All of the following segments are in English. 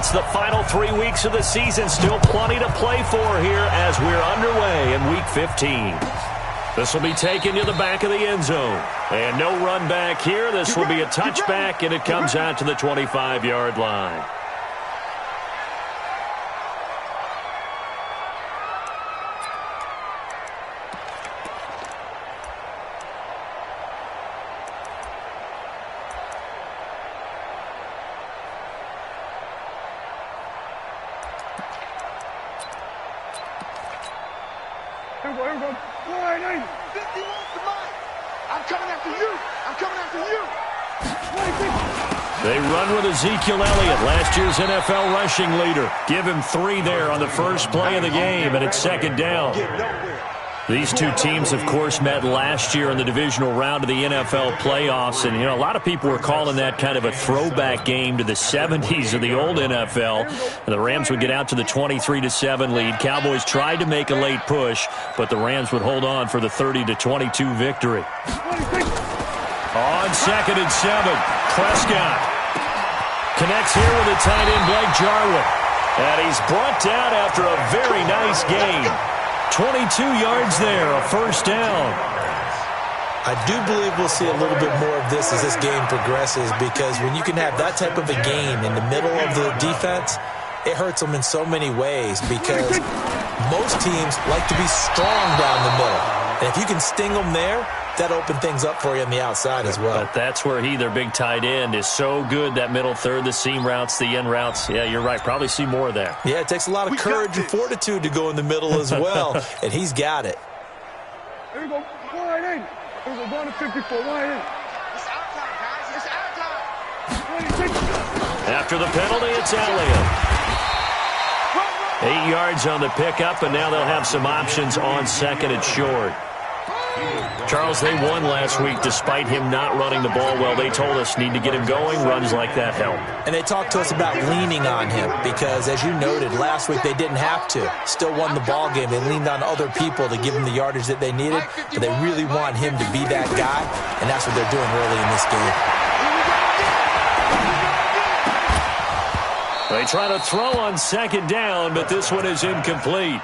It's the final 3 weeks of the season. Still plenty to play for here as we're underway in Week 15. This will be taken to the back of the end zone. And no run back here. This will be a touchback, and it comes out to the 25-yard line. They run with Ezekiel Elliott, last year's NFL rushing leader. Give him 3 there on the first play of the game, and it's second down. These two teams, of course, met last year in the divisional round of the NFL playoffs, and, a lot of people were calling that kind of a throwback game to the 70s of the old NFL. And the Rams would get out to the 23-7 lead. Cowboys tried to make a late push, but the Rams would hold on for the 30-22 victory. On 2nd and 7, Prescott connects here with the tight end, Blake Jarwin. And he's brought down after a very nice game. 22 yards there, a first down. I do believe we'll see a little bit more of this as this game progresses, because when you can have that type of a game in the middle of the defense, it hurts them in so many ways, because most teams like to be strong down the middle. And if you can sting them there, that opens things up for you on the outside as well. But that's where their big tight end, is so good, that middle third, the seam routes, the in routes. Yeah, you're right. Probably see more of that. Yeah, it takes a lot of courage and fortitude to go in the middle as well, and he's got it. Here we go. Wide in. Here we go. Going to 54. Wide in. It's our time, guys. It's our time. After the penalty, it's Elliott. 8 yards on the pickup, and now they'll have some options on 2nd and short. Charles, they won last week despite him not running the ball well. They told us need to get him going. Runs like that help. And they talked to us about leaning on him because, as you noted, last week they didn't have to. Still won the ball game. They leaned on other people to give them the yardage that they needed, but they really want him to be that guy, and that's what they're doing early in this game. They try to throw on 2nd down, but this one is incomplete.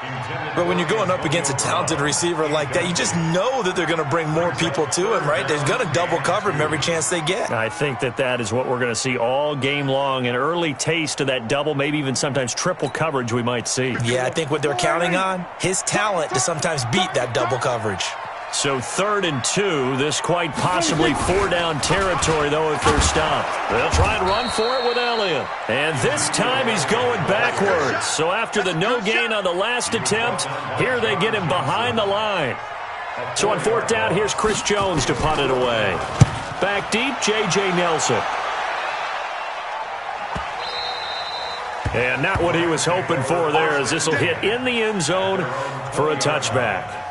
But when you're going up against a talented receiver like that, you just know that they're going to bring more people to him, right? They're going to double cover him every chance they get. I think that is what we're going to see all game long, an early taste of that double, maybe even sometimes triple coverage we might see. Yeah, I think what they're counting on, his talent to sometimes beat that double coverage. So 3rd and 2, this quite possibly 4-down territory, though, if they're stopped. They'll try and run for it with Elliott. And this time he's going backwards. So after the no gain on the last attempt, here they get him behind the line. So on 4th down, here's Chris Jones to punt it away. Back deep, J.J. Nelson. And not what he was hoping for there, as this will hit in the end zone for a touchback.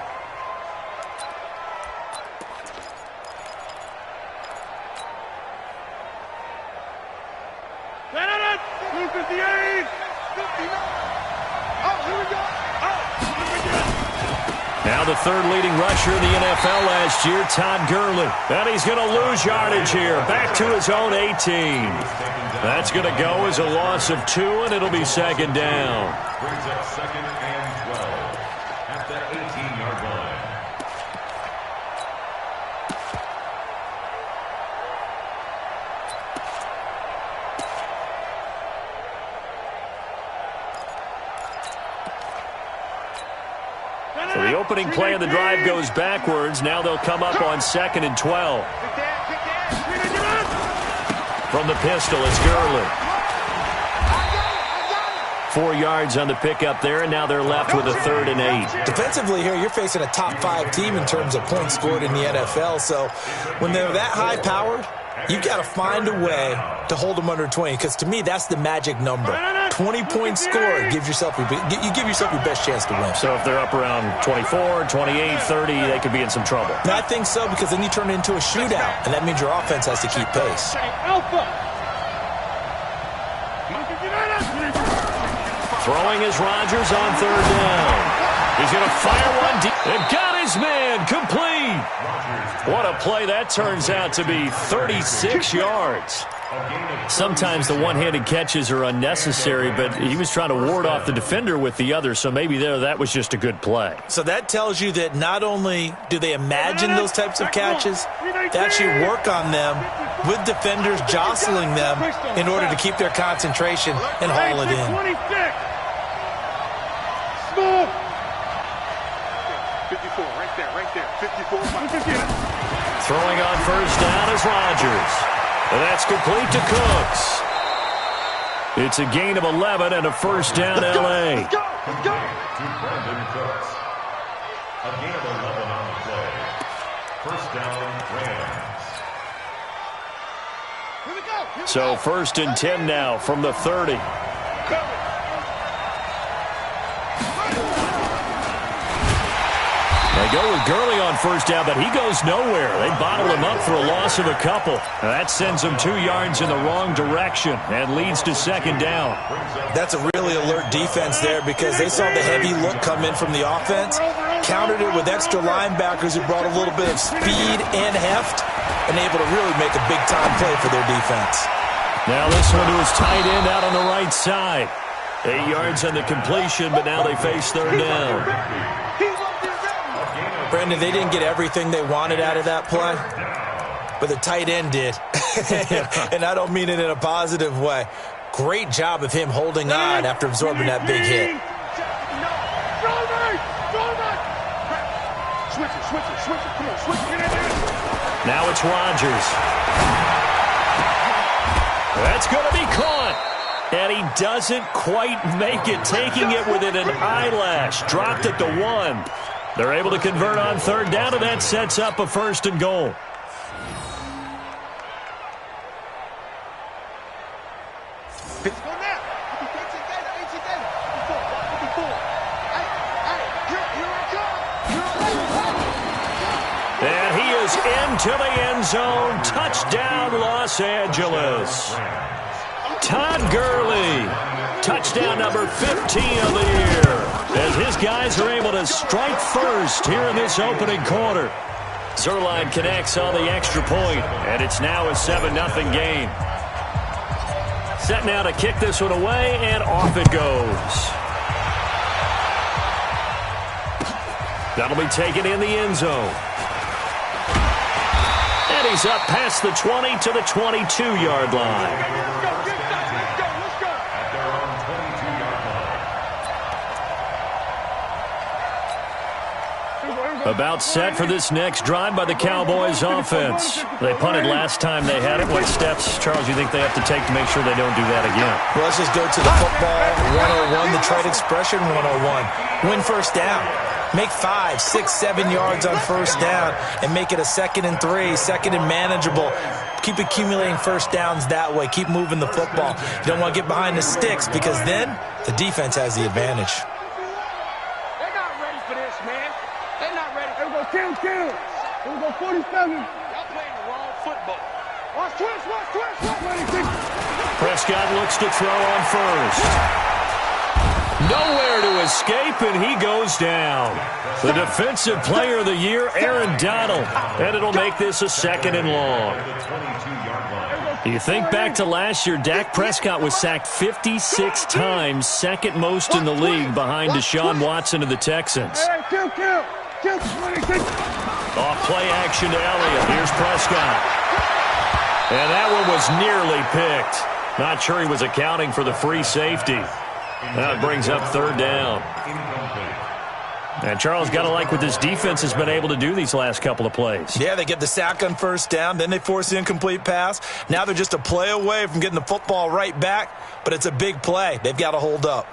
Now the 3rd leading rusher in the NFL last year, Todd Gurley. And he's going to lose yardage here, back to his own 18. That's going to go as a loss of 2, and it'll be 2nd down. Brings up 2nd and 12 at the 18-yard line. So the opening play of the drive goes backwards. Now they'll come up on 2nd and 12. From the pistol, it's Gurley. 4 yards on the pickup there, and now they're left with a 3rd and 8. Defensively here, you're facing a top 5 team in terms of points scored in the NFL. So when they're that high-powered, you've got to find a way to hold them under 20, because to me, that's the magic number. 20 points scored, you give yourself your best chance to win. So if they're up around 24, 28, 30, they could be in some trouble. And I think so, because then you turn it into a shootout, and that means your offense has to keep pace. Throwing is Rodgers on 3rd down. He's going to fire one deep. And got his man complete. What a play that turns out to be, 36 yards. Sometimes the one-handed catches are unnecessary, but he was trying to ward off the defender with the other, so maybe that was just a good play. So that tells you that not only do they imagine those types of catches, they actually work on them with defenders jostling them in order to keep their concentration and haul it in. 54, right there. 54. Throwing on first down is Rodgers. And that's complete to Cooks. It's a gain of 11 and a first down, L.A. Let's go. To Brandon Cooks. A gain of 11 on the play. First down, Rams. Here we go. So first and 10 now from the 30. They go with Gurley on first down, but he goes nowhere. They bottled him up for a loss of a couple. That sends him 2 yards in the wrong direction and leads to second down. That's a really alert defense there because they saw the heavy look come in from the offense, countered it with extra linebackers who brought a little bit of speed and heft, and able to really make a big-time play for their defense. Now this one to his tight end out on the right side. 8 yards on the completion, but now they face third down. Brandon, they didn't get everything they wanted out of that play, but the tight end did. And I don't mean it in a positive way. Great job of him holding on after absorbing that big hit. Now it's Rodgers. That's going to be caught. And he doesn't quite make it, taking it within an eyelash. Dropped at the 1. They're able to convert on third down, and that sets up a first and goal. And he is into the end zone. Touchdown, Los Angeles. Todd Gurley. Touchdown number 15 of the year. As his guys are able to strike first here in this opening quarter. Zerline connects on the extra point, and it's now a 7-0 game. Set now to kick this one away, and off it goes. That'll be taken in the end zone. And he's up past the 20 to the 22-yard line. About set for this next drive by the Cowboys offense. They punted last time they had it. What steps, Charles, you think they have to take to make sure they don't do that again? Well, let's just go to the football 101, the trade expression 101. Win first down. Make 5, 6, 7 yards on first down and make it a 2nd and 3, 2nd and manageable. Keep accumulating first downs that way. Keep moving the football. You don't want to get behind the sticks because then the defense has the advantage. Kill. Here we go, 47. Y'all playing the wrong football. Watch twist. Prescott looks to throw on first. Nowhere to escape, and he goes down. The defensive player of the year, Aaron Donald. And it'll make this a 2nd and long. You think back to last year, Dak Prescott was sacked 56 times, 2nd most in the league behind Deshaun Watson of the Texans. Kill. Off play action to Elliott. Here's Prescott. And that one was nearly picked. Not sure he was accounting for the free safety. That brings up third down. And Charles, got to like what this defense has been able to do these last couple of plays. Yeah, they get the sack on first down, then they force the incomplete pass. Now they're just a play away from getting the football right back, but it's a big play. They've got to hold up.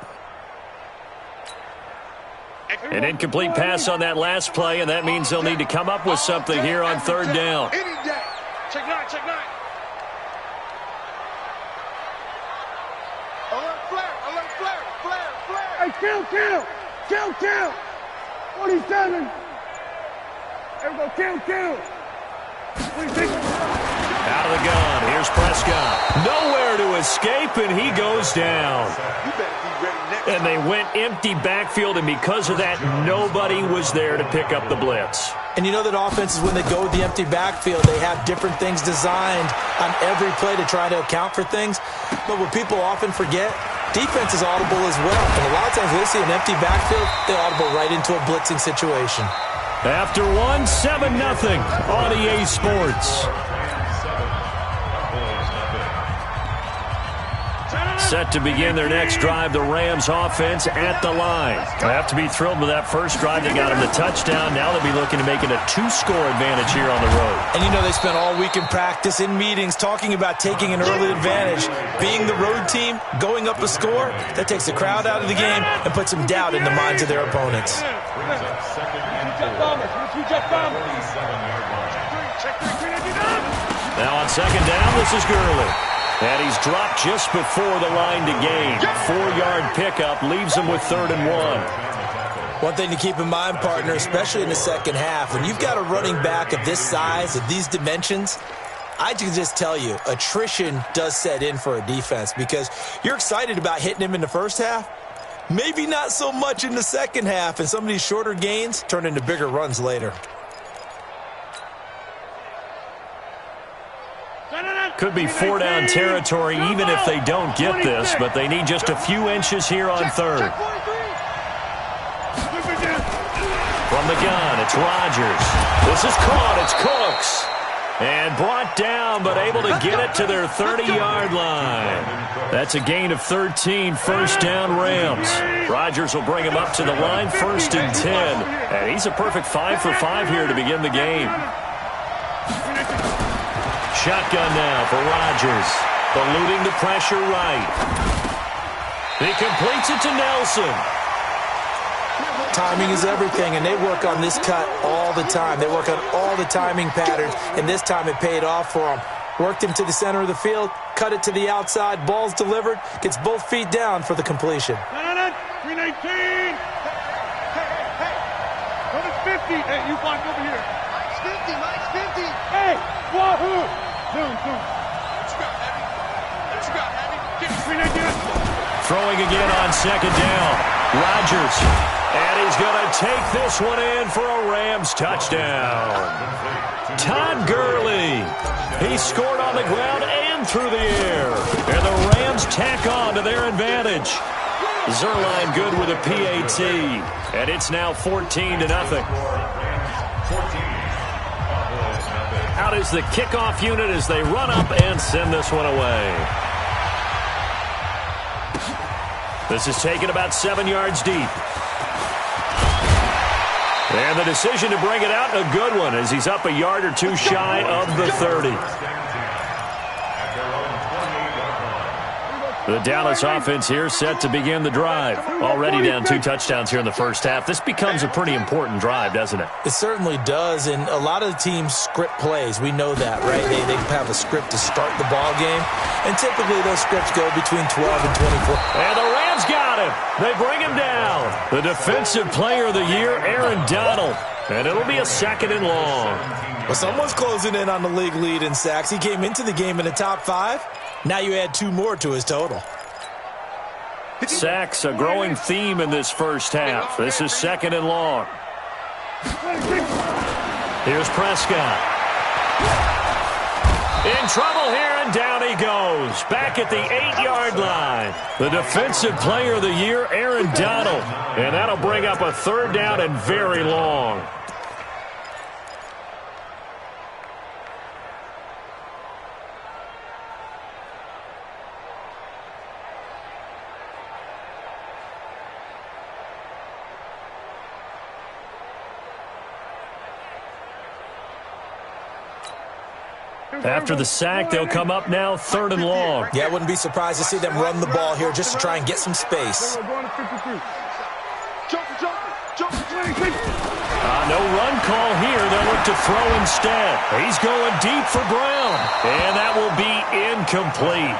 An incomplete pass on that last play, and that means they'll need to come up with something here on third down. Check nine. Alert flare. Hey, kill. 47. There we go, kill. 26. Out Out of the gun. Here's Prescott. Nowhere to escape, and he goes down. And they went empty backfield, and because of that, nobody was there to pick up the blitz. And you know that offenses, when they go with the empty backfield, they have different things designed on every play to try to account for things. But what people often forget, defense is audible as well. And a lot of times when they see an empty backfield, they audible right into a blitzing situation. After 7-0 on EA Sports. Set to begin their next drive, the Rams offense at the line. They have to be thrilled with that first drive. They got them the touchdown. Now they'll be looking to make it a 2-score advantage here on the road. And you know they spent all week in practice, in meetings, talking about taking an early advantage. Being the road team, going up a score, that takes the crowd out of the game and puts some doubt in the minds of their opponents. Now on second down, this is Gurley. And he's dropped just before the line to gain. 4-yard pickup leaves him with 3rd and 1. One thing to keep in mind, partner, especially in the second half, when you've got a running back of this size, of these dimensions, I can just tell you, attrition does set in for a defense because you're excited about hitting him in the first half. Maybe not so much in the second half, and some of these shorter gains turn into bigger runs later. Could be 4-down territory even if they don't get this, but they need just a few inches here on 3rd. From the gun, it's Rodgers. This is caught, it's Cooks. And brought down, but able to get it to their 30-yard line. That's a gain of 13, 1st down Rams. Rodgers will bring him up to the line, 1st and 10. And he's a perfect 5 for 5 here to begin the game. Shotgun now for Rodgers. Eluding the pressure right. He completes it to Nelson. Timing is everything, and they work on this cut all the time. They work on all the timing patterns, and this time it paid off for them. Worked him to the center of the field, cut it to the outside, ball's delivered, gets both feet down for the completion. 319! Hey! Number 50! Hey, you block over here. Mike's 50! Mike's 50! Hey! Wahoo! Zoom. Let's go, heavy. Let's go, heavy. Get 319! Throwing again on second down. Rodgers. And he's going to take this one in for a Rams touchdown. Todd Gurley. He scored on the ground and through the air. And the Rams tack on to their advantage. Zerline good with a PAT. And it's now 14-0. Out is the kickoff unit as they run up and send this one away. This is taken about 7 yards deep. And the decision to bring it out, a good one, as he's up a yard or two shy of the 30. The Dallas offense here set to begin the drive. Already down 2 touchdowns here in the first half. This becomes a pretty important drive, doesn't it? It certainly does, and a lot of the teams script plays. We know that, right? They have a script to start the ball game, and typically those scripts go between 12 and 24. And the Rams got him. They bring him down. The Defensive Player of the Year, Aaron Donald. And it'll be a 2nd and long. Well, someone's closing in on the league lead in sacks. He came into the game in the top 5. Now you add 2 more to his total. Sacks, a growing theme in this first half. This is 2nd and long. Here's Prescott. In trouble here, and down he goes. Back at the 8-yard line. The Defensive Player of the Year, Aaron Donald. And that'll bring up a 3rd down and very long. After the sack, they'll come up now 3rd and long. Yeah, I wouldn't be surprised to see them run the ball here just to try and get some space. No run call here. They'll look to throw instead. He's going deep for Brown. And that will be incomplete.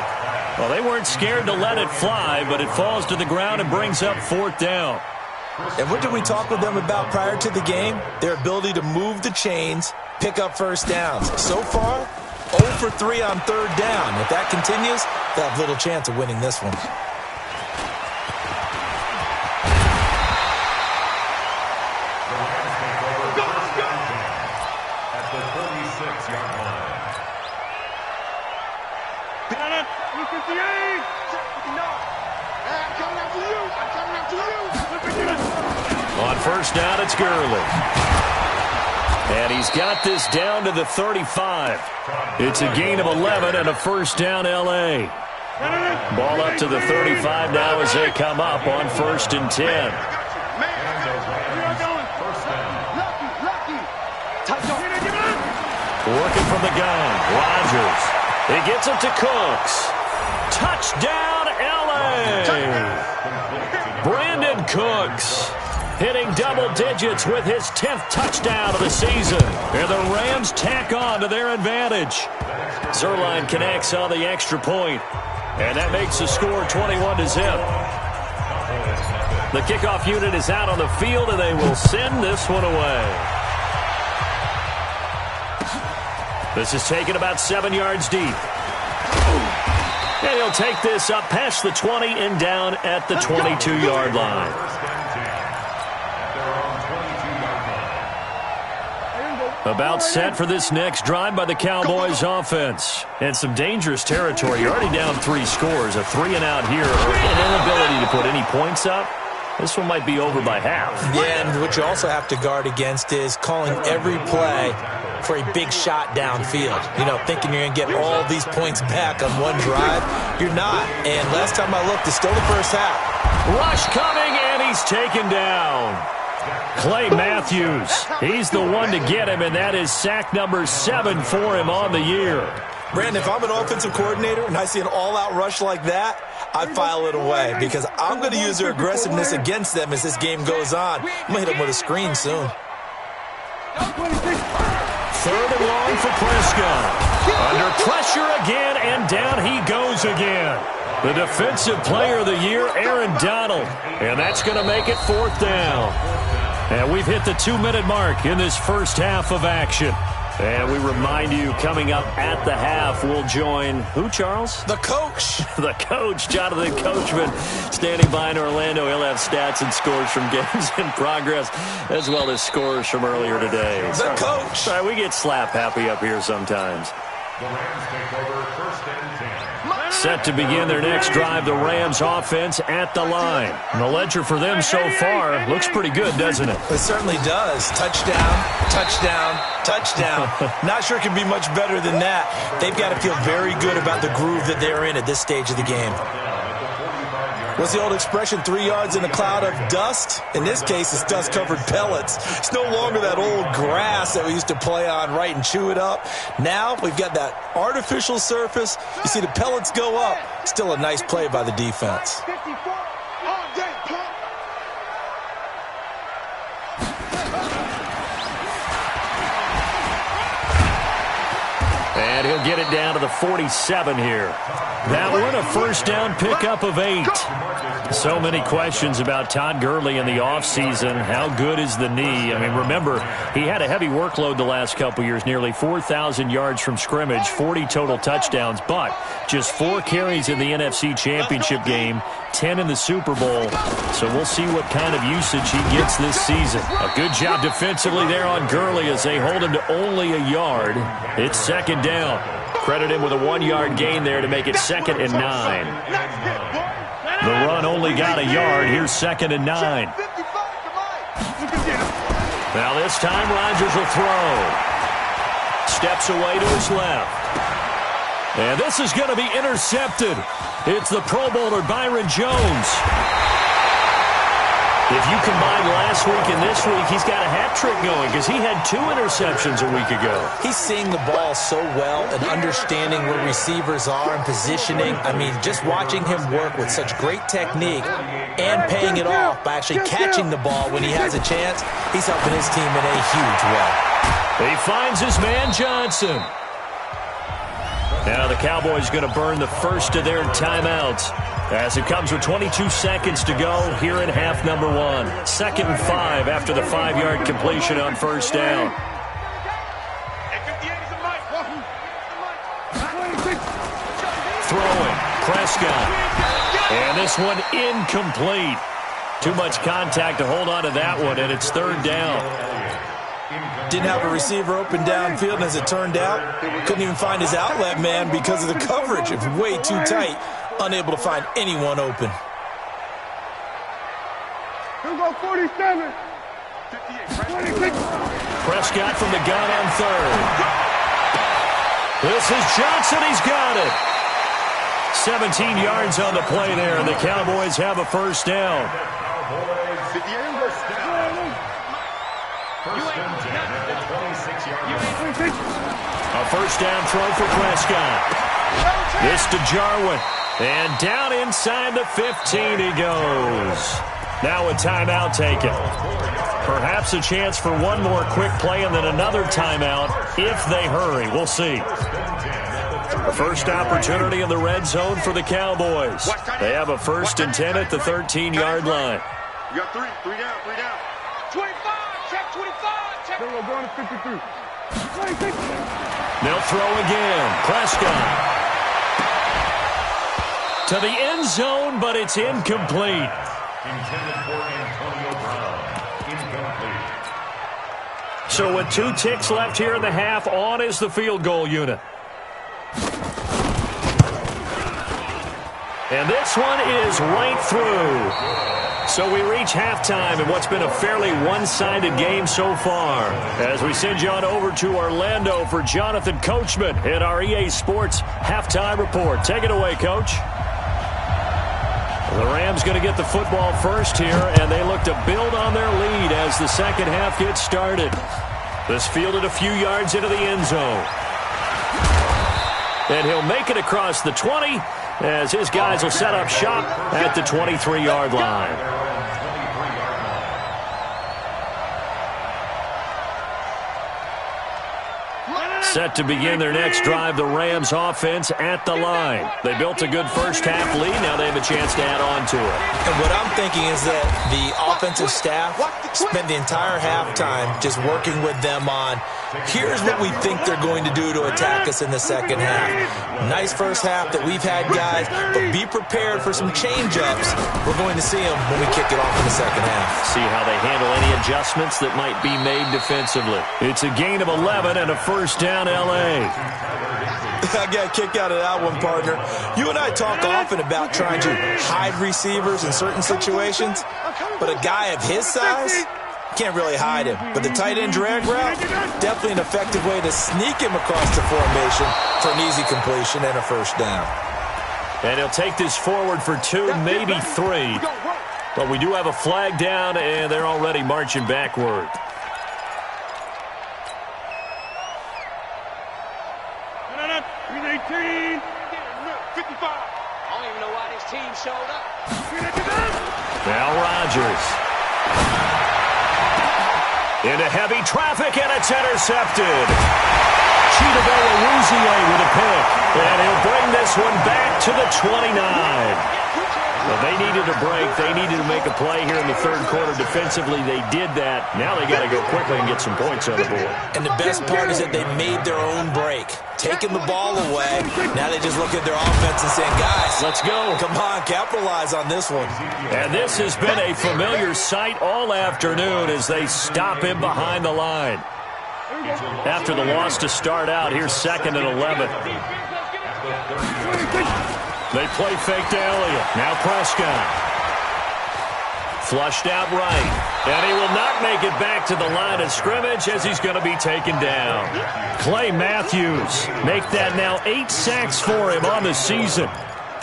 Well, they weren't scared to let it fly, but it falls to the ground and brings up 4th down. And what did we talk with them about prior to the game? Their ability to move the chains, pick up first downs. So far, 0 for 3 on third down. If that continues, they'll have little chance of winning this one. On first down, it's Gurley. And he's got this down to the 35. It's a gain of 11 and a first down, L.A. Ball up to the 35 now as they come up on first and 10. Working from the gun, Rodgers. He gets it to Cooks. Touchdown, L.A. Brandon Cooks hitting double digits with his 10th touchdown of the season. And the Rams tack on to their advantage. Zerline connects on the extra point. And that makes the score 21-0. The kickoff unit is out on the field, and they will send this one away. This is taken about 7 yards deep. And he'll take this up past the 20 and down at the 22-yard line. About set for this next drive by the Cowboys offense. And some dangerous territory. You're already down 3 scores. A 3-and-out here, or an inability to put any points up. This one might be over by half. Yeah, and what you also have to guard against is calling every play for a big shot downfield. You know, thinking you're going to get all these points back on one drive. You're not. And last time I looked, it's still the first half. Rush coming, and he's taken down. Clay Matthews, he's the one to get him, and that is sack number 7 for him on the year. Brandon, if I'm an offensive coordinator and I see an all-out rush like that, I file it away because I'm going to use their aggressiveness against them as this game goes on. I'm going to hit them with a screen soon. 3rd and long for Prescott. Under pressure again, and down he goes again. The defensive player of the year, Aaron Donald. And that's going to make it 4th down. And we've hit the 2-minute mark in this first half of action. And we remind you, coming up at the half, we'll join who, Charles? The coach. The coach, Jonathan Coachman, standing by in Orlando. He'll have stats and scores from games in progress, as well as scores from earlier today. The coach. Sorry, we get slap happy up here sometimes. The Rams take over first and 10. Set to begin their next drive, the Rams offense at the line. And the ledger for them so far looks pretty good, doesn't it? It certainly does. Touchdown, touchdown, touchdown. Not sure it can be much better than that. They've got to feel very good about the groove that they're in at this stage of the game. What's the old expression, 3 yards in a cloud of dust? In this case, it's dust-covered pellets. It's no longer that old grass that we used to play on, right, and chew it up. Now we've got that artificial surface. You see the pellets go up. Still a nice play by the defense. And he'll get it down to the 47 here. That one, a first down pickup of 8. So many questions about Todd Gurley in the offseason. How good is the knee? I mean, remember, he had a heavy workload the last couple years, nearly 4,000 yards from scrimmage, 40 total touchdowns, but just 4 carries in the NFC Championship game, 10 in the Super Bowl. So we'll see what kind of usage he gets this season. A good job defensively there on Gurley as they hold him to only a yard. It's second down. Credit him with a 1-yard gain there to make it 2nd and 9. The run only got a yard. Here's 2nd and 9. Now this time Rodgers will throw. Steps away to his left. And this is going to be intercepted. It's the Pro Bowler Byron Jones. If you combine last week and this week, he's got a hat trick going because he had 2 interceptions a week ago. He's seeing the ball so well and understanding where receivers are and positioning. I mean, just watching him work with such great technique and paying it off by actually catching the ball when he has a chance, he's helping his team in a huge way. He finds his man Johnson. Now the Cowboys going to burn the first of their timeouts as it comes with 22 seconds to go here in half number 1. 2nd and 5 after the 5-yard completion on first down. Prescott. And this one incomplete. Too much contact to hold on to that one, and it's third down. Didn't have a receiver open downfield, and as it turned out, couldn't even find his outlet man because of the coverage. It's way too tight, unable to find anyone open. Here we go, 47. 26. Prescott from the gun on third. This is Johnson. He's got it. 17 yards on the play there, and the Cowboys have a first down. A first down throw for Prescott. This to Jarwin. And down inside the 15 he goes. Now a timeout taken. Perhaps a chance for one more quick play and then another timeout if they hurry. We'll see. First opportunity in the red zone for the Cowboys. They have a 1st and 10 at the 13-yard line. You got three down. 25, check 25, check. We're going to 53. 26. They'll throw again. Prescott to the end zone, but it's incomplete. Intended for Antonio Brown. Incomplete. So with 2 ticks left here in the half, on is the field goal unit. And this one is right through. So we reach halftime in what's been a fairly one-sided game so far. As we send you on over to Orlando for Jonathan Coachman in our EA Sports Halftime Report. Take it away, Coach. The Rams going to get the football first here, and they look to build on their lead as the second half gets started. This fielded a few yards into the end zone. And he'll make it across the 20 as his guys will set up shop at the 23-yard line. Set to begin their next drive, the Rams offense at the line. They built a good first half lead. Now they have a chance to add on to it. And what I'm thinking is that the offensive staff spent the entire halftime just working with them on, here's what we think they're going to do to attack us in the second half. Nice first half that we've had, guys, but be prepared for some change-ups. We're going to see them when we kick it off in the second half. See how they handle any adjustments that might be made defensively. It's a gain of 11 and a first down, L.A. I got a kick out of that one, partner. You and I talk often about trying to hide receivers in certain situations, but a guy of his size, can't really hide him. But the tight end drag route, definitely an effective way to sneak him across the formation for an easy completion and a first down. And he'll take this forward for 2, maybe 3. But we do have a flag down, and they're already marching backward. Now Rodgers. Into heavy traffic, and it's intercepted. Chitabella Rouzier with a pick. And he'll bring this one back to the 29. Well, they needed a break. They needed to make a play here in the third quarter. Defensively, they did that. Now they got to go quickly and get some points on the board. And the best part is that they made their own break. Taking the ball away. Now they just look at their offense and saying, guys, let's go. Come on, capitalize on this one. And this has been a familiar sight all afternoon as they stop him behind the line. After the loss to start out, here's 2nd and 11. They play fake to Elliott. Now Prescott. Flushed out right. And he will not make it back to the line of scrimmage as he's going to be taken down. Clay Matthews make that now 8 sacks for him on the season.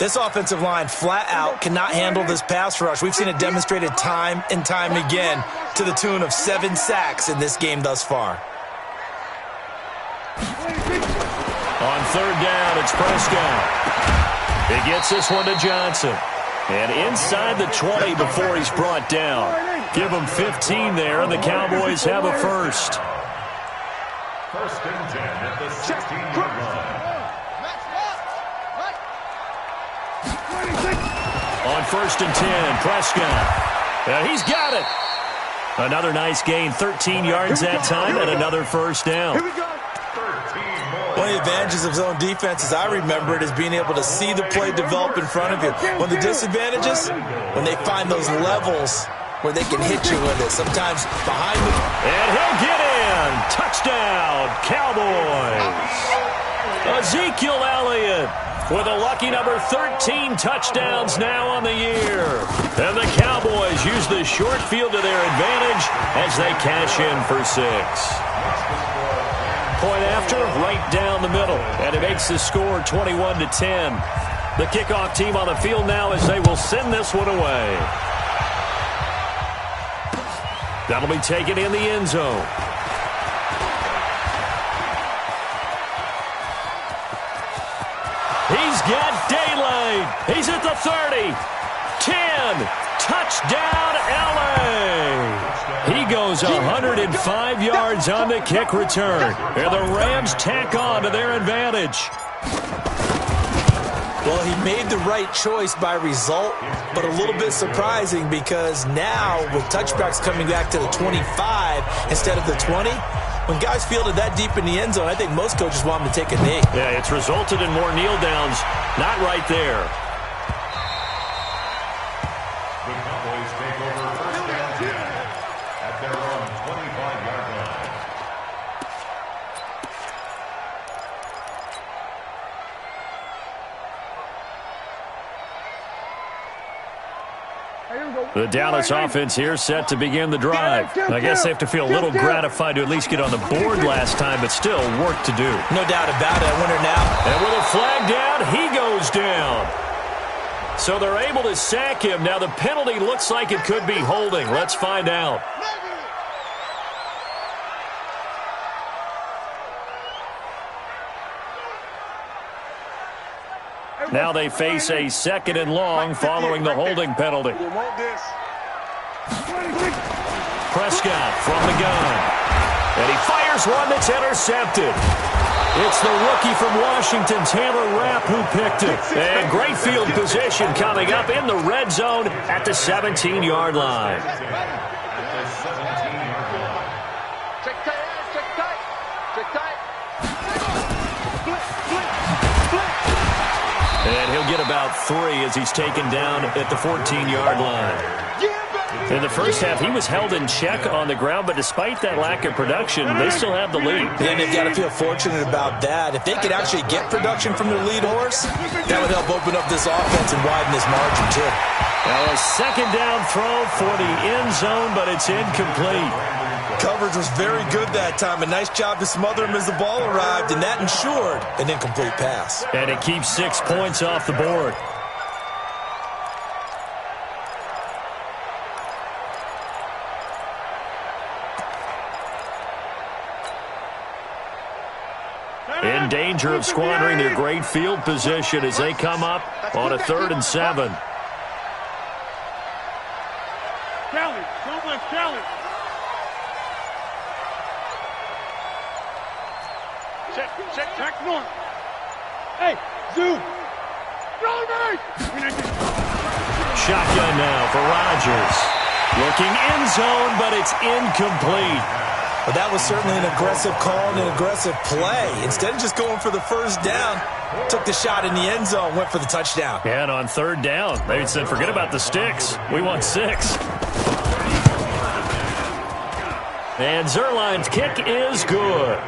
This offensive line flat out cannot handle this pass rush. We've seen it demonstrated time and time again to the tune of 7 sacks in this game thus far. On third down, it's Prescott. He gets this one to Johnson. And inside the 20 before he's brought down. Give him 15 there, and the Cowboys have a first. 1st and 10 at the 16-yard line. On 1st and 10, Prescott. He's got it. Another nice gain, 13 yards that time, and another first down. One of the advantages of zone defense, as I remember it, is being able to see the play develop in front of you. One of the disadvantages, when they find those levels where they can hit you with it, sometimes behind the... And he'll get in. Touchdown, Cowboys. Ezekiel Elliott with a lucky number 13 touchdowns now on the year. And the Cowboys use the short field to their advantage as they cash in for 6. Point after, right down the middle. And it makes the score 21-10. The kickoff team on the field now as they will send this one away. That'll be taken in the end zone. He's got daylight. He's at the 30. 10. Touchdown, L.A. He goes 105 yards on the kick return. And the Rams tack on to their advantage. Well, he made the right choice by result, but a little bit surprising because now with touchbacks coming back to the 25 instead of the 20, when guys fielded that deep in the end zone, I think most coaches want them to take a knee. Yeah, it's resulted in more kneel downs. Not right there. The Cowboys take over first down 10 at their own 25-yard line. The Dallas offense here set to begin the drive. I guess they have to feel a little gratified to at least get on the board last time, but still work to do. No doubt about it. I wonder now. And with a flag down, he goes down. So they're able to sack him. Now the penalty looks like it could be holding. Let's find out. Now they face a 2nd and long following the holding penalty. Prescott from the gun. And he fires one that's intercepted. It's the rookie from Washington, Taylor Rapp, who picked it. And great field position coming up in the red zone at the 17-yard line. And he'll get about 3 as he's taken down at the 14-yard line. In the first half, he was held in check on the ground, but despite that lack of production, they still have the lead. And they've got to feel fortunate about that. If they could actually get production from their lead horse, that would help open up this offense and widen this margin, too. Now a 2nd down throw for the end zone, but it's incomplete. Coverage was very good that time. A nice job to smother him as the ball arrived, and that ensured an incomplete pass. And it keeps 6 points off the board. In danger of squandering their great field position as they come up on a 3rd and 7. Kelly, don't let Kelly. Check north. Hey, zoom. Shotgun now for Rodgers. Looking end zone, but it's incomplete. But that was certainly an aggressive call and an aggressive play. Instead of just going for the first down, took the shot in the end zone, went for the touchdown. And on 3rd down, they said, forget about the sticks. We want 6. And Zuerlein's kick is good.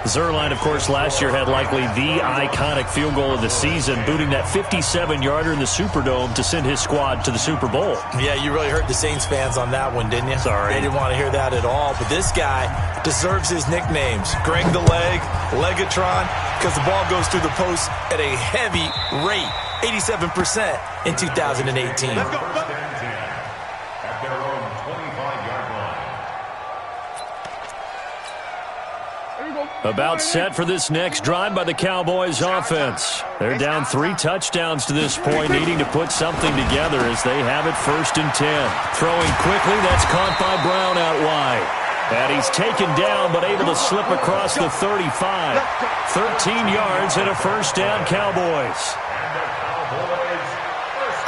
Zuerlein, of course, last year had likely the iconic field goal of the season, booting that 57-yarder in the Superdome to send his squad to the Super Bowl. Yeah, you really hurt the Saints fans on that one, didn't you? Sorry. They didn't want to hear that at all. But this guy deserves his nicknames. Greg the Leg, Legatron, because the ball goes through the post at a heavy rate, 87% in 2018. Let's go. At their own 25-yard line. About set for this next drive by the Cowboys offense. They're down 3 touchdowns to this point, needing to put something together as they have it 1st and 10. Throwing quickly, that's caught by Brown out wide. And he's taken down, but able to slip across the 35. 13 yards and a 1st down, Cowboys.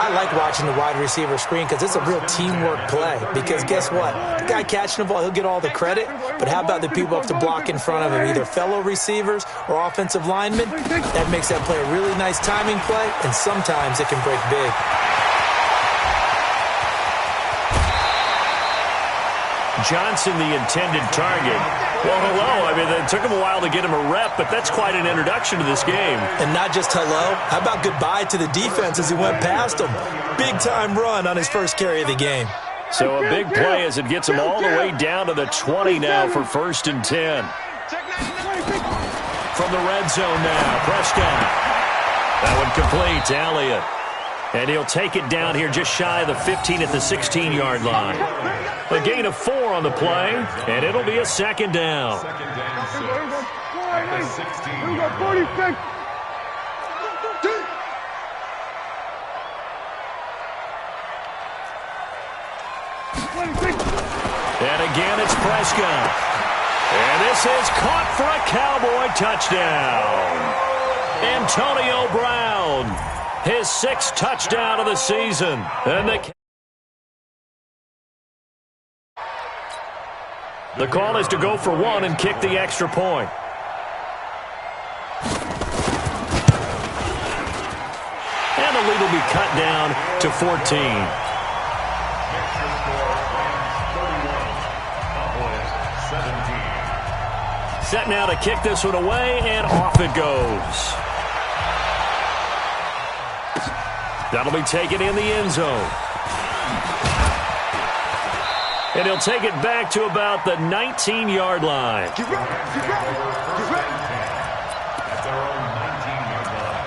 I like watching the wide receiver screen because it's a real teamwork play. Because guess what? The guy catching the ball, he'll get all the credit. But how about the people up to block in front of him, either fellow receivers or offensive linemen? That makes that play a really nice timing play, and sometimes it can break big. Johnson, the intended target. Well, hello. I mean, it took him a while to get him a rep, but that's quite an introduction to this game. And not just hello. How about goodbye to the defense as he went past him? Big-time run on his first carry of the game. So a big play as it gets him all the way down to the 20 now for 1st and 10. From the red zone now, Prescott. That one complete to Elliott. And he'll take it down here just shy of the 15 at the 16-yard line. A gain of 4 on the play, and it'll be a 2nd down. 2nd down 6 at the 16-yard line. And again, it's Prescott. And this is caught for a Cowboy touchdown. Antonio Brown, his 6th touchdown of the season. And the call is to go for 1 and kick the extra point. And the lead will be cut down to 14. Set now to kick this one away, and off it goes. That'll be taken in the end zone. And he'll take it back to about the 19-yard line. Get ready, get ready, get ready. At their own 19-yard line.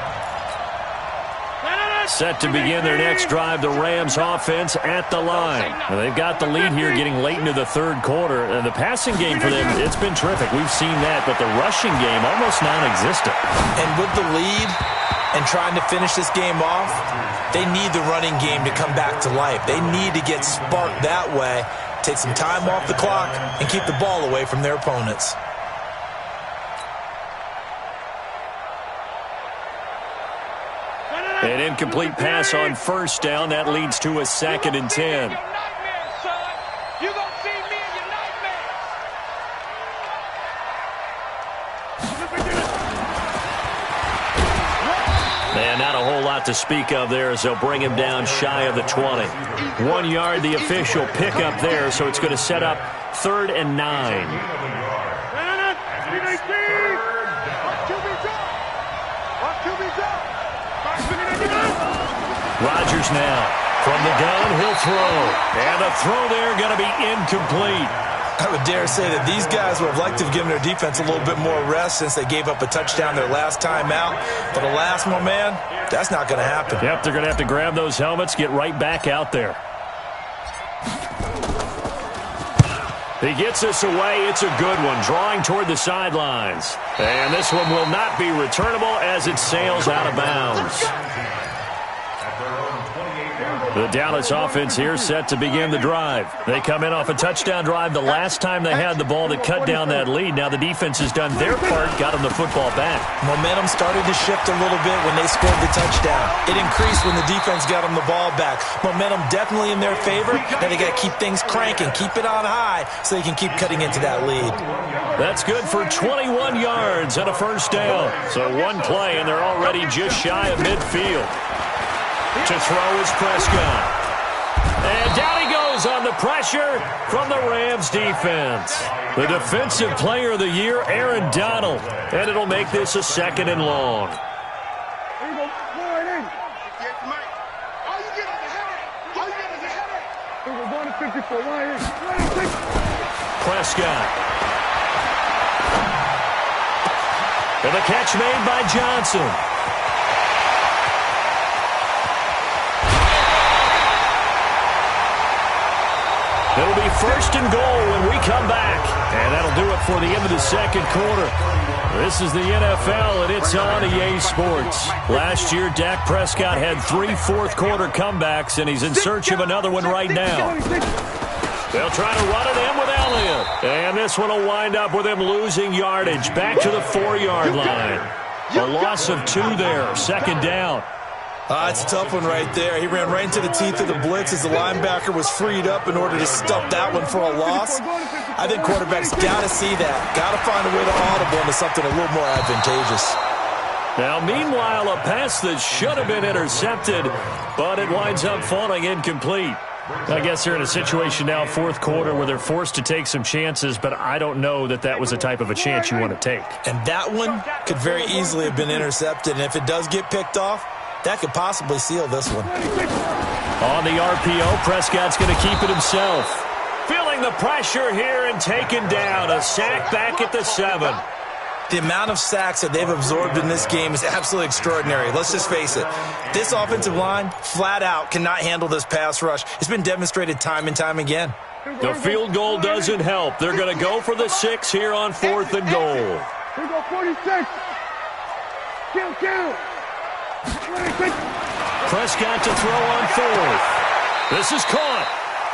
Set to begin their next drive, the Rams offense at the line. And they've got the lead here getting late into the 3rd quarter. And the passing game for them, it's been terrific. We've seen that, but the rushing game almost non-existent. And with the lead and trying to finish this game off, they need the running game to come back to life. They need to get sparked that way, take some time off the clock, and keep the ball away from their opponents. An incomplete pass on 1st down. That leads to a 2nd and 10. Man, not a whole lot to speak of there as they'll bring him down shy of the 20. 1 yard, the official pickup there, so it's going to set up 3rd and 9. Rodgers now from the gun, he'll throw. And the throw there going to be incomplete. I would dare say that these guys would have liked to have given their defense a little bit more rest since they gave up a touchdown their last time out. But alas, my man, that's not going to happen. Yep, they're going to have to grab those helmets, get right back out there. He gets this away. It's a good one, drawing toward the sidelines. And this one will not be returnable as it sails out of bounds. The Dallas offense here set to begin the drive. They come in off a touchdown drive the last time they had the ball to cut down that lead. Now the defense has done their part, got them the football back. Momentum started to shift a little bit when they scored the touchdown. It increased when the defense got them the ball back. Momentum definitely in their favor. Now they got to keep things cranking, keep it on high so they can keep cutting into that lead. That's good for 21 yards and a 1st down. So 1 play and they're already just shy of midfield. To throw is Prescott. And down he goes on the pressure from the Rams defense. The defensive player of the year, Aaron Donald. And it'll make this a 2nd and long. Prescott. And the catch made by Johnson. It'll be 1st and goal when we come back. And that'll do it for the end of the 2nd quarter. This is the NFL, and it's on EA Sports. Last year, Dak Prescott had 3 4th-quarter comebacks, and he's in search of another one right now. They'll try to run it in with Elliott. And this one will wind up with him losing yardage back to the 4-yard line. A loss of 2 there, 2nd down. It's a tough one right there. He ran right into the teeth of the blitz as the linebacker was freed up in order to stuff that one for a loss. I think quarterbacks got to see that. Got to find a way to audible into something a little more advantageous. Now, meanwhile, a pass that should have been intercepted, but it winds up falling incomplete. I guess they're in a situation now, fourth quarter, where they're forced to take some chances, but I don't know that that was the type of a chance you want to take. And that one could very easily have been intercepted, and if it does get picked off, that could possibly seal this one. On the RPO, Prescott's going to keep it himself. Feeling the pressure here and taken down. A sack back at the 7. The amount of sacks that they've absorbed in this game is absolutely extraordinary. Let's just face it. This offensive line, flat out, cannot handle this pass rush. It's been demonstrated time and time again. The field goal doesn't help. They're going to go for the 6 here on 4th and goal. Here we go, 46. Kill. Prescott to throw on 4th. This is caught.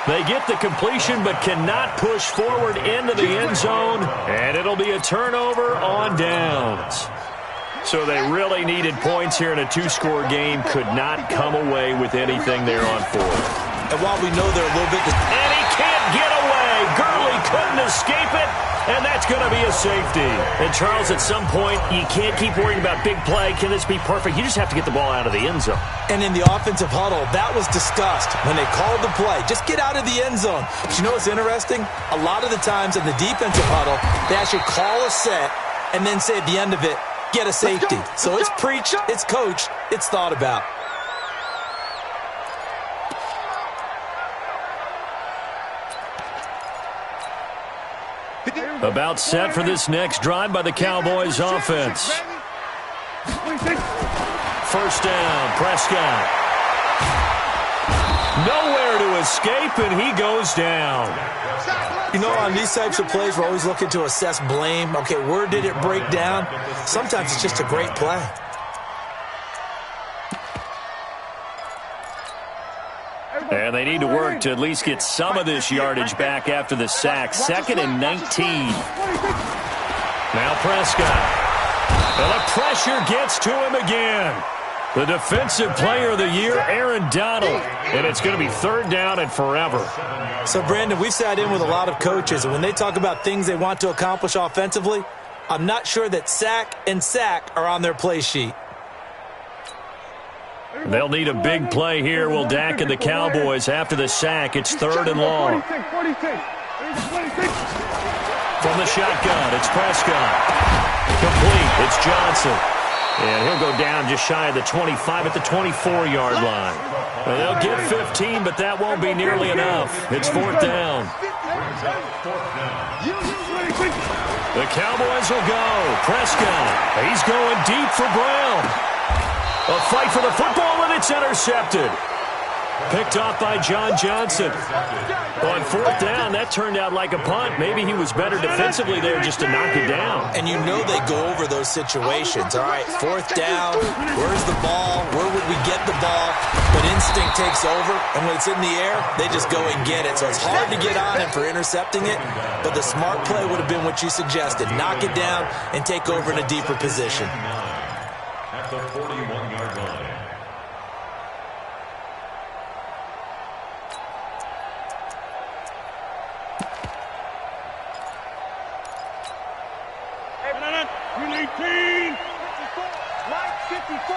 They get the completion but cannot push forward into the end zone, and it'll be a turnover on downs. So they really needed points here in a 2-score game. Could not come away with anything there on 4th. And while we know they're a little bit... And he can't get away. Gurley couldn't escape it, and that's going to be a safety. And, Charles, at some point, you can't keep worrying about big play. Can this be perfect? You just have to get the ball out of the end zone. And in the offensive huddle, that was discussed when they called the play. Just get out of the end zone. But you know what's interesting? A lot of the times in the defensive huddle, they actually call a set and then say at the end of it, get a safety. So it's preached, it's coached, it's thought about. About set for this next drive by the Cowboys offense. First down, Prescott. Nowhere to escape, and he goes down. You know, on these types of plays, we're always looking to assess blame. Okay, where did it break down? Sometimes it's just a great play. And they need to work to at least get some of this yardage back after the sack. 2nd and 19. Now Prescott. And the pressure gets to him again. The defensive player of the year, Aaron Donald. And it's going to be 3rd down and forever. So, Brandon, we've sat in with a lot of coaches, and when they talk about things they want to accomplish offensively, I'm not sure that sack and sack are on their play sheet. They'll need a big play here, will Dak and the Cowboys. After the sack, it's 3rd and long. From the shotgun, it's Prescott. Complete, it's Johnson. And he'll go down just shy of the 25 at the 24-yard line. And they'll get 15, but that won't be nearly enough. It's 4th down. The Cowboys will go. Prescott, he's going deep for Brown. A fight for the football, and it's intercepted. Picked off by John Johnson. On 4th down, that turned out like a punt. Maybe he was better defensively there just to knock it down. And you know they go over those situations. All right, 4th down, where's the ball? Where would we get the ball? But instinct takes over, and when it's in the air, they just go and get it. So it's hard to get on him for intercepting it, but the smart play would have been what you suggested. Knock it down and take over in a deeper position. At the 41-yard line. Green 18. 54. White 54.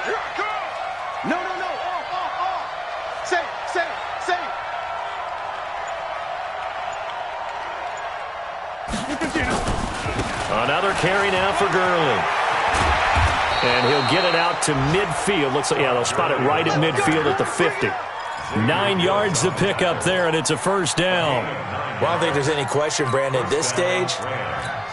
Here I come. No. Off. Say it. Another carry now for Gurley. And he'll get it out to midfield. Looks like, yeah, they'll spot it right at midfield at the 50. 9 yards to pick up there, and it's a 1st down. Well, I don't think there's any question, Brandon, at this stage,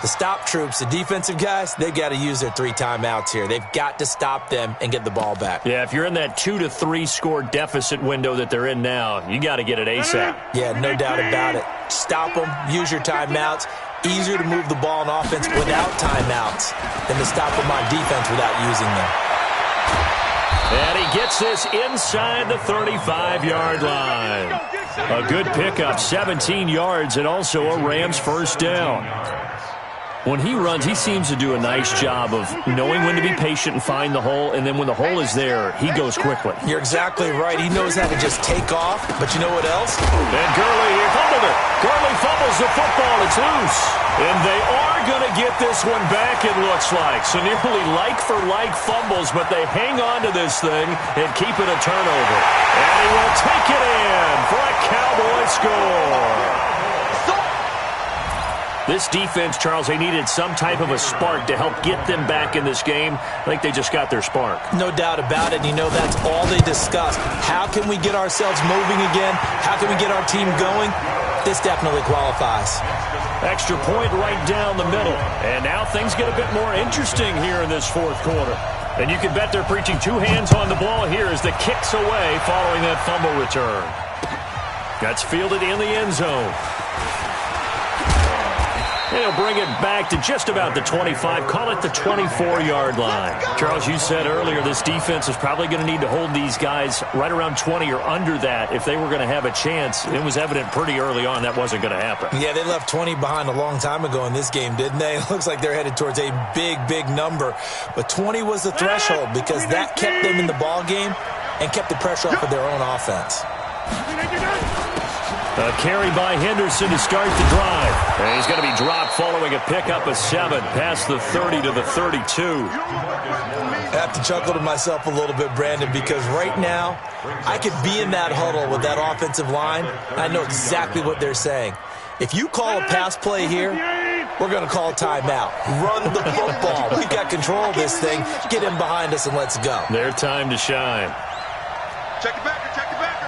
the stop troops, the defensive guys, they got to use their 3 timeouts here. They've got to stop them and get the ball back. Yeah, if you're in that 2 to 3 score deficit window that they're in now, you got to get it ASAP. Yeah, no doubt about it. Stop them, use your timeouts. Easier to move the ball on offense without timeouts than to stop them on defense without using them. And he gets this inside the 35-yard line. A good pickup, 17 yards, and also a Rams 1st down. When he runs, he seems to do a nice job of knowing when to be patient and find the hole, and then when the hole is there, he goes quickly. You're exactly right. He knows how to just take off, but you know what else? And Gurley, he fumbled it. Gurley fumbles the football. It's loose. And they are going to get this one back, it looks like. So nearly like-for-like fumbles, but they hang on to this thing and keep it a turnover. And he will take it in for a Cowboy score. This defense, Charles, they needed some type of a spark to help get them back in this game. I think they just got their spark. No doubt about it. You know, that's all they discussed. How can we get ourselves moving again? How can we get our team going? This definitely qualifies. Extra point right down the middle. And now things get a bit more interesting here in this fourth quarter. And you can bet they're preaching two hands on the ball here as the kick's away following that fumble return. That's fielded in the end zone. And he'll bring it back to just about the 25, call it the 24-yard line. Charles, you said earlier this defense is probably going to need to hold these guys right around 20 or under that if they were going to have a chance. It was evident pretty early on that wasn't going to happen. Yeah, they left 20 behind a long time ago in this game, didn't they? It looks like they're headed towards a big, big number. But 20 was the threshold because that kept them in the ball game and kept the pressure off of their own offense. A carry by Henderson to start the drive. And he's going to be dropped following a pickup of 7 past the 30 to the 32. I have to chuckle to myself a little bit, Brandon, because right now I could be in that huddle with that offensive line. I know exactly what they're saying. If you call a pass play here, we're going to call a timeout. Run the football. We've got control of this thing. Get him behind us and let's go. Their time to shine. Check it back, check it back.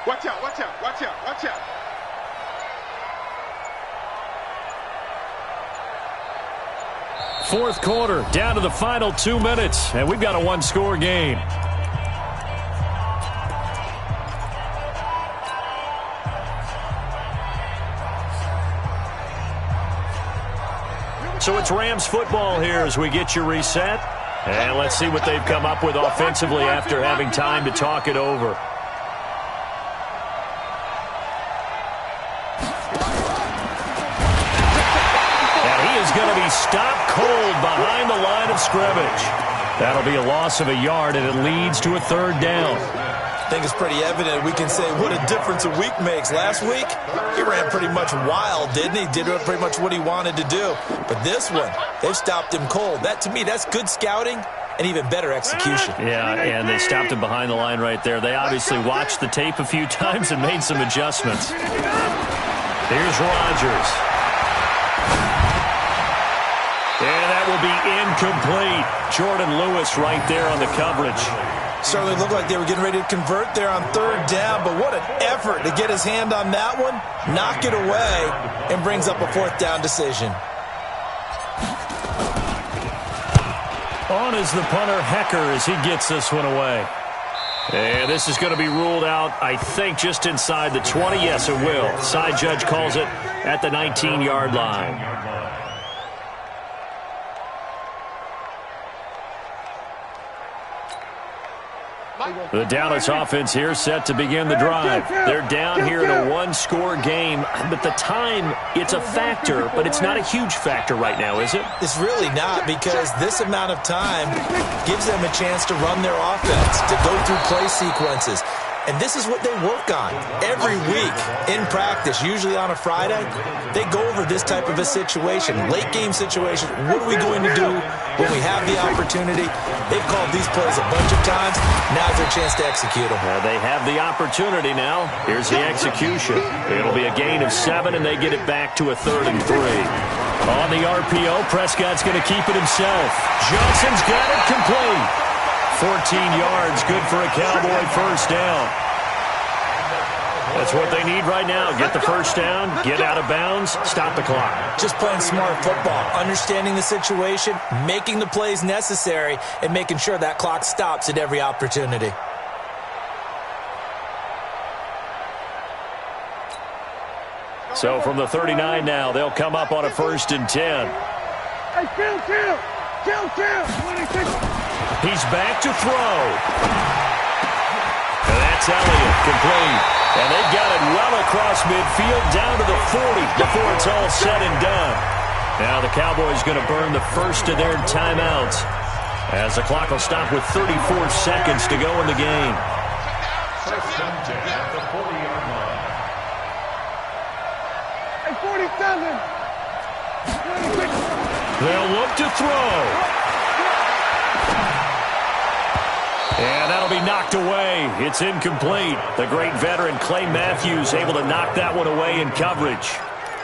Watch out, watch out, watch out, watch out. Fourth quarter, down to the final 2 minutes, and we've got a one-score game. So it's Rams football here as we get you reset. And let's see what they've come up with offensively after having time to talk it over. Going to be stopped cold behind the line of scrimmage. That'll be a loss of a yard, and it leads to a third down. I think it's pretty evident. We can say what a difference a week makes. Last week, he ran pretty much wild, didn't he? Did pretty much what he wanted to do. But this one, they've stopped him cold. That, to me, that's good scouting and even better execution. Yeah, and they stopped him behind the line right there. They obviously watched the tape a few times and made some adjustments. Here's Rodgers. And that will be incomplete. Jordan Lewis right there on the coverage. Certainly looked like they were getting ready to convert there on third down, but what an effort to get his hand on that one, knock it away, and brings up a fourth down decision. On is the punter, Hecker, as he gets this one away. And this is going to be ruled out, I think, just inside the 20. Yes, it will. Side judge calls it at the 19-yard line. The Dallas offense here set to begin the drive. They're down here in a one-score game, but the time, it's a factor, but it's not a huge factor right now, is it? It's really not, because this amount of time gives them a chance to run their offense, to go through play sequences. And this is what they work on every week in practice, usually on a Friday. They go over this type of a situation, late game situation. What are we going to do when we have the opportunity? They've called these plays a bunch of times. Now's their chance to execute them. They have the opportunity now. Here's the execution. It'll be a gain of 7, and they get it back to a 3rd and 3. On the RPO, Prescott's going to keep it himself. Johnson's got it complete. 14 yards, good for a Cowboy first down. That's what they need right now. Get the first down, get out of bounds, stop the clock. Just playing smart football, understanding the situation, making the plays necessary, and making sure that clock stops at every opportunity. So from the 39 now, they'll come up on a 1st and 10. Hey, kill. 26. He's back to throw. And that's Elliott, complete. And they've got it well across midfield, down to the 40 before it's all said and done. Now the Cowboys going to burn the first of their timeouts, as the clock will stop with 34 seconds to go in the game. First and 10 at the 40-yard line. Hey, 47. They'll look to throw. And that'll be knocked away. It's incomplete. The great veteran Clay Matthews able to knock that one away in coverage.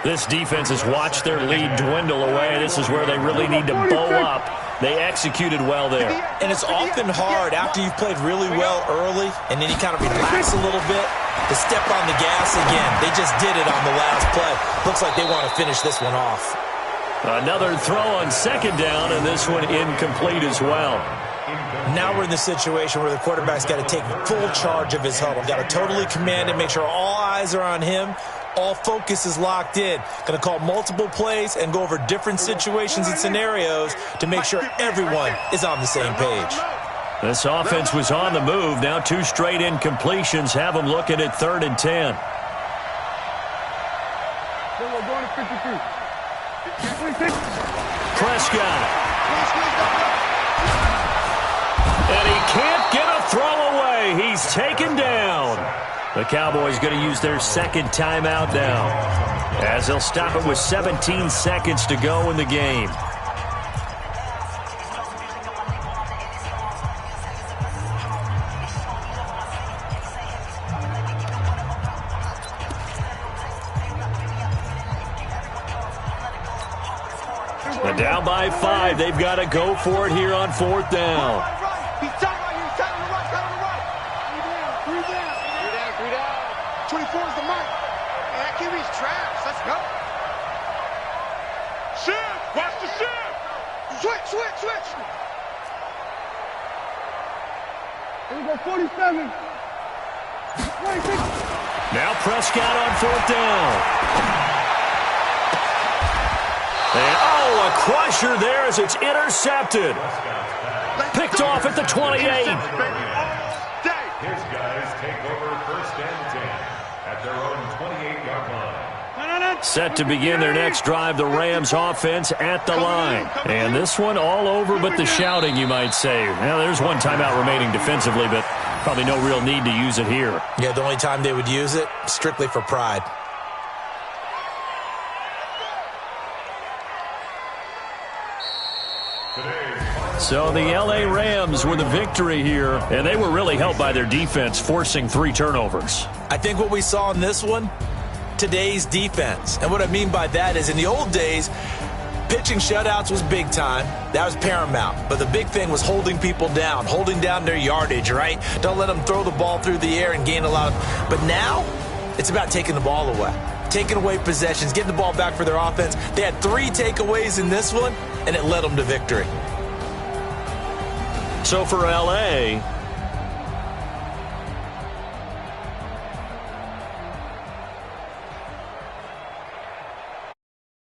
This defense has watched their lead dwindle away. This is where they really need to bow up. They executed well there. And it's often hard after you've played really well early and then you kind of relax a little bit to step on the gas again. They just did it on the last play. Looks like they want to finish this one off. Another throw on second down, and this one incomplete as well. Now we're in the situation where the quarterback's got to take full charge of his huddle. Got to totally command it, make sure all eyes are on him. All focus is locked in. Going to call multiple plays and go over different situations and scenarios to make sure everyone is on the same page. This offense was on the move. Now 2 straight incompletions have them looking at 3rd and 10. We're going to 53. Prescott. And he can't get a throw away. He's taken down. The Cowboys going to use their second timeout now, as they'll stop it with 17 seconds to go in the game. And down by 5. They've got to go for it here on 4th down. He's talking about you. He's talking to the right. Talking to the right. 3 down. 3 down. 24 is the mark. And that QB's trash. Let's go. Shift. Watch the shift. Switch. Here we go. 47. 26. Now Prescott on 4th down. And, a crusher there as it's intercepted. Picked off at the 28. His guys take over 1st and 10 at their own 28-yard line. Set to begin their next drive, the Rams offense at the line. And this one all over but the shouting, you might say. Now, there's one timeout remaining defensively, but probably no real need to use it here. Yeah, the only time they would use it, strictly for pride. So the L.A. Rams were the victory here, and they were really helped by their defense, forcing 3 turnovers. I think what we saw in this one, today's defense. And what I mean by that is in the old days, pitching shutouts was big time. That was paramount. But the big thing was holding people down, holding down their yardage, right? Don't let them throw the ball through the air and gain a lot of... But now, it's about taking the ball away. Taking away possessions, getting the ball back for their offense. They had 3 takeaways in this one, and it led them to victory. So for L.A.,